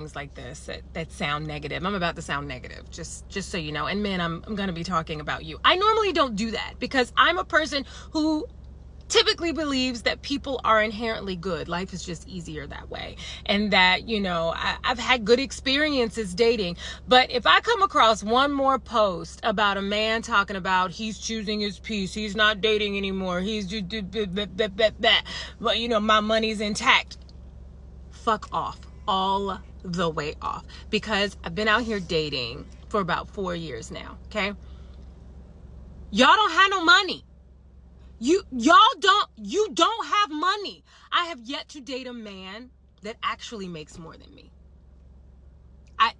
like this that sound negative. I'm about to sound negative, just so you know. And men, I'm going to be talking about you. I normally don't do that because I'm a person who typically believes that people are inherently good. Life is just easier that way. And that, you know, I've had good experiences dating. But if I come across one more post about a man talking about he's choosing his peace, he's not dating anymore, he's just, but, you know, my money's intact, fuck off. All the way off. Because I've been out here dating for about 4 years now, okay? Y'all don't have no money. You don't have money. I have yet to date a man that actually makes more than me. I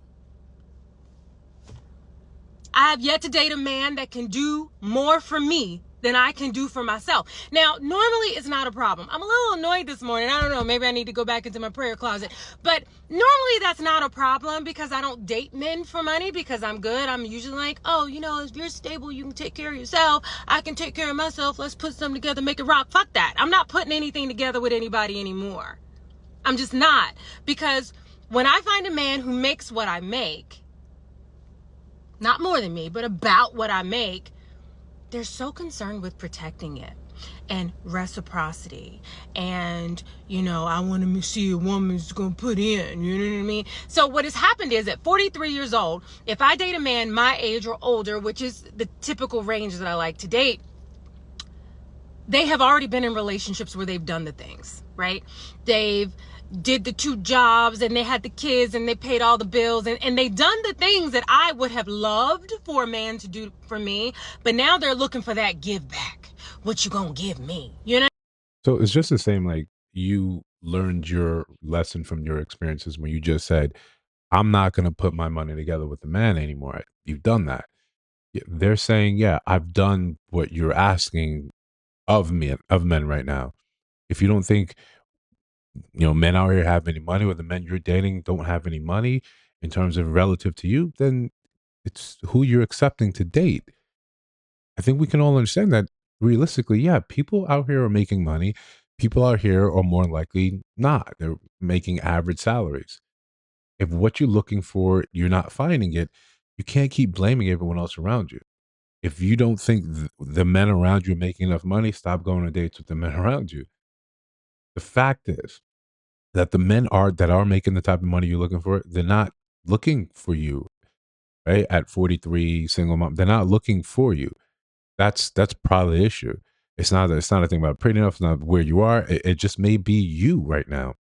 I have yet to date a man that can do more for me than I can do for myself. Now, normally it's not a problem. I'm a little annoyed this morning. I don't know, maybe I need to go back into my prayer closet. But normally that's not a problem because I don't date men for money because I'm good. I'm usually like, oh, you know, if you're stable, you can take care of yourself. I can take care of myself. Let's put something together, make it rock. Fuck that. I'm not putting anything together with anybody anymore. I'm just not. Because when I find a man who makes what I make, not more than me, but about what I make, they're so concerned with protecting it and reciprocity. And, you know, I want to see a woman who's going to put in, you know what I mean? So what has happened is at 43 years old, if I date a man my age or older, which is the typical range that I like to date, they have already been in relationships where they've done the things, right? They've did the 2 jobs and they had the kids and they paid all the bills and they've done the things that I would have loved for a man to do for me. But now they're looking for that give back. What you gonna give me? You know? So it's just the same, like you learned your lesson from your experiences when you just said, I'm not going to put my money together with a man anymore. You've done that. They're saying, yeah, I've done what you're asking of me, of men right now. If you don't think, men out here have any money or the men you're dating don't have any money in terms of relative to you, then it's who you're accepting to date. I think we can all understand that realistically, yeah, people out here are making money. People out here are more likely not. They're making average salaries. If what you're looking for, you're not finding it, you can't keep blaming everyone else around you. If you don't think the men around you are making enough money, stop going on dates with the men around you. The fact is that the men that are making the type of money you're looking for, they're not looking for you, right? At 43, single mom, they're not looking for you. That's probably the issue. It's not a thing about pretty enough, it's not where you are. It just may be you right now.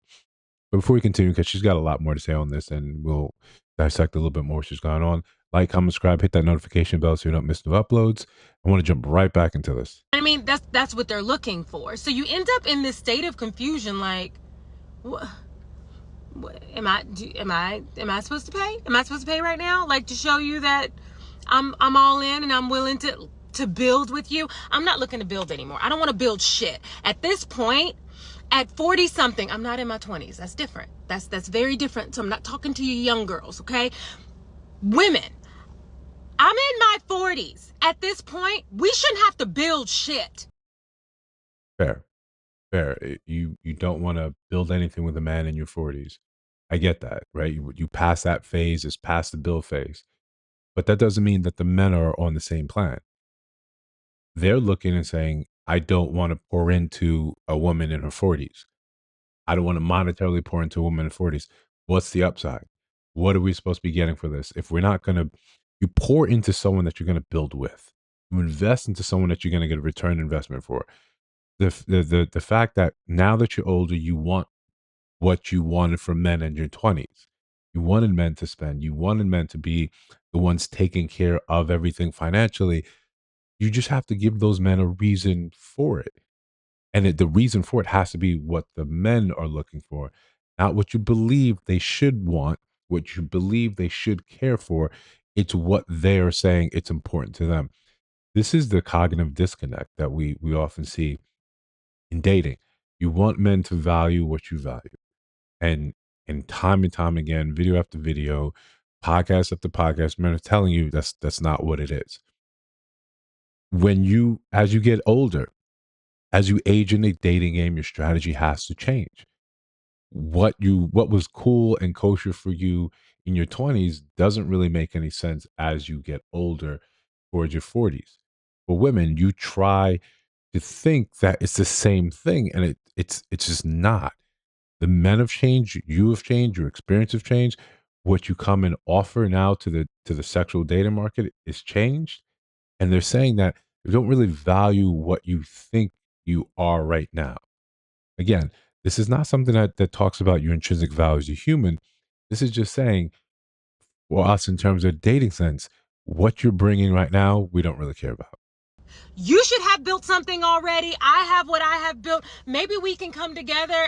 But before we continue, because she's got a lot more to say on this, and we'll dissect a little bit more she's gone on. Like, comment, subscribe, hit that notification bell so you don't miss new uploads. I want to jump right back into this. I mean, that's what they're looking for. So you end up in this state of confusion, like, what? Am I supposed to pay? Am I supposed to pay right now? Like to show you that I'm all in and I'm willing to build with you. I'm not looking to build anymore. I don't want to build shit. At this point, at 40 something, I'm not in my 20s. That's different. That's very different. So I'm not talking to you young girls, okay? Women, I'm in my 40s. At this point, we shouldn't have to build shit. Fair, fair. You don't want to build anything with a man in your 40s. I get that, right? You pass that phase, it's past the build phase. But that doesn't mean that the men are on the same plan. They're looking and saying, I don't want to pour into a woman in her 40s. I don't want to monetarily pour into a woman in her 40s. What's the upside? What are we supposed to be getting for this? If we're not going to, you pour into someone that you're going to build with, you invest into someone that you're going to get a return investment for. The fact that now that you're older, you want what you wanted from men in your 20s. You wanted men to spend, you wanted men to be the ones taking care of everything financially. You just have to give those men a reason for it. And the reason for it has to be what the men are looking for, not what you believe they should want, what you believe they should care for. It's what they're saying it's important to them. This is the cognitive disconnect that we often see in dating. You want men to value what you value. And and time again, video after video, podcast after podcast, men are telling you that's not what it is. As you get older, as you age in the dating game, your strategy has to change. what was cool and kosher for you in your 20s doesn't really make any sense as you get older towards your 40s. For women, you try to think that it's the same thing, and it's just not. The men have changed, you have changed, your experience have changed. What you come and offer now to the sexual data market is changed. And they're saying that you don't really value what you think you are right now. Again, this is not something that talks about your intrinsic value as a human. This is just saying, for us, in terms of dating sense, what you're bringing right now, we don't really care about. You should have built something already. I have what I have built. Maybe we can come together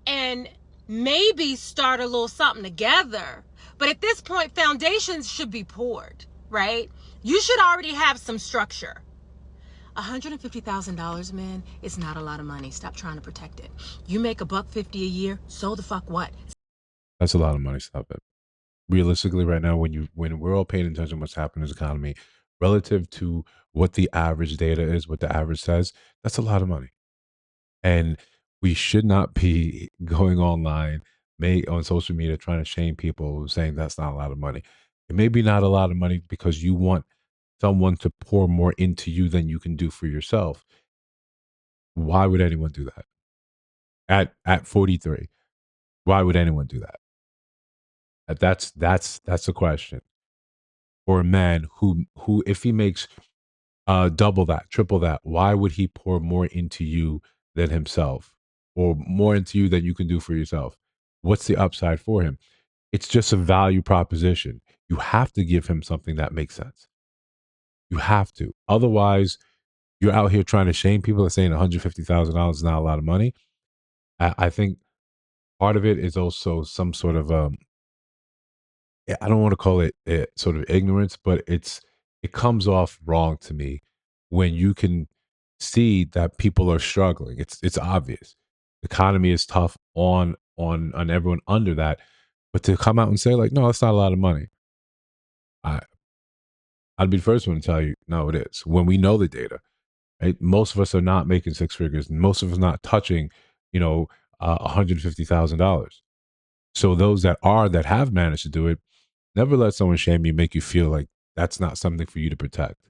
and maybe start a little something together. But at this point, foundations should be poured, right? You should already have some structure. $150,000, man, it's not a lot of money. Stop trying to protect it. You make $150 a year, so the fuck what? That's a lot of money. Stop it. Realistically, right now, when we're all paying attention to what's happening in this economy, relative to what the average data is, what the average says, that's a lot of money. And we should not be going online, on social media, trying to shame people saying that's not a lot of money. It may be not a lot of money because you want someone to pour more into you than you can do for yourself. Why would anyone do that? At 43, why would anyone do that? That's the question. For a man who if he makes double that, triple that, why would he pour more into you than himself, or more into you than you can do for yourself? What's the upside for him? It's just a value proposition. You have to give him something that makes sense. You have to. Otherwise, you're out here trying to shame people that saying $150,000 is not a lot of money. I think part of it is also some sort of I don't want to call it sort of ignorance, but it comes off wrong to me when you can see that people are struggling. It's obvious. The economy is tough on everyone under that, but to come out and say like, no, that's not a lot of money. I I'd be the first one to tell you, no, it is. When we know the data, right? Most of us are not making six figures, and most of us not touching, you know, $150,000. So those that have managed to do it, never let someone shame you, make you feel like that's not something for you to protect.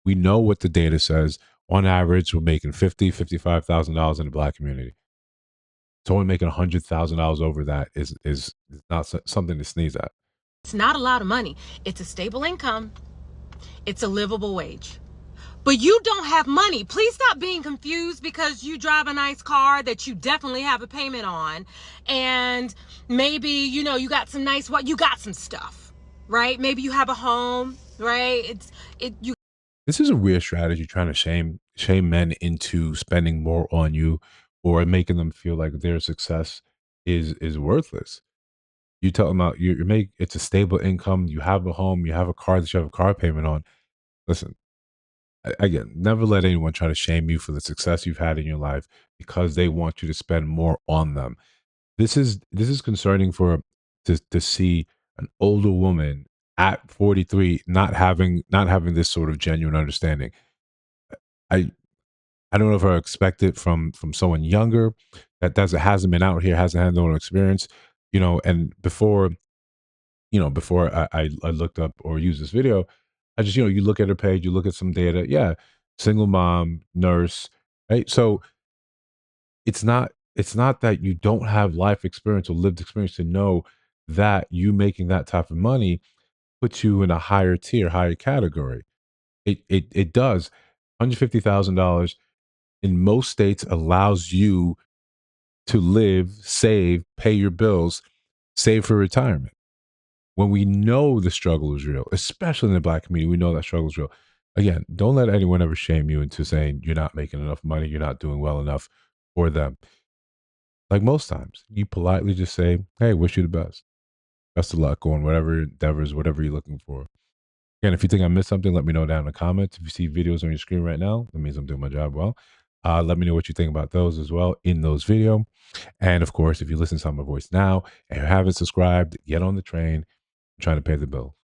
We know what the data says. On average, we're making $50,000, $55,000 in the Black community. Someone making $100,000 over that is not something to sneeze at. It's not a lot of money. It's a stable income. It's a livable wage. But you don't have money. Please stop being confused because you drive a nice car that you definitely have a payment on. And maybe, you got some nice, you got some stuff, right? Maybe you have a home, right? You. This is a weird strategy, trying to shame men into spending more on you, or making them feel like their success is worthless. You tell them out you make it's a stable income, you have a home, you have a car that you have a car payment on. Listen, again, never let anyone try to shame you for the success you've had in your life because they want you to spend more on them. This is concerning for to see an older woman at 43 not having this sort of genuine understanding. I I don't know if I expect it from someone younger that doesn't hasn't been out here, hasn't had no experience, and before I looked up or used this video, I just, you look at her page, you look at some data. Yeah, single mom, nurse, right? So it's not that you don't have life experience or lived experience to know that you making that type of money puts you in a higher tier, higher category. It does. $150,000 in most states allows you to live, save, pay your bills, save for retirement. When we know the struggle is real, especially in the Black community, we know that struggle is real. Again, don't let anyone ever shame you into saying you're not making enough money, you're not doing well enough for them. Like most times, you politely just say, "Hey, wish you the best. Best of luck on whatever endeavors, whatever you're looking for." Again, if you think I missed something, let me know down in the comments. If you see videos on your screen right now, that means I'm doing my job well. Let me know what you think about those as well in those videos. And of course, if you listen to my voice now and you haven't subscribed, get on the train. I'm trying to pay the bill.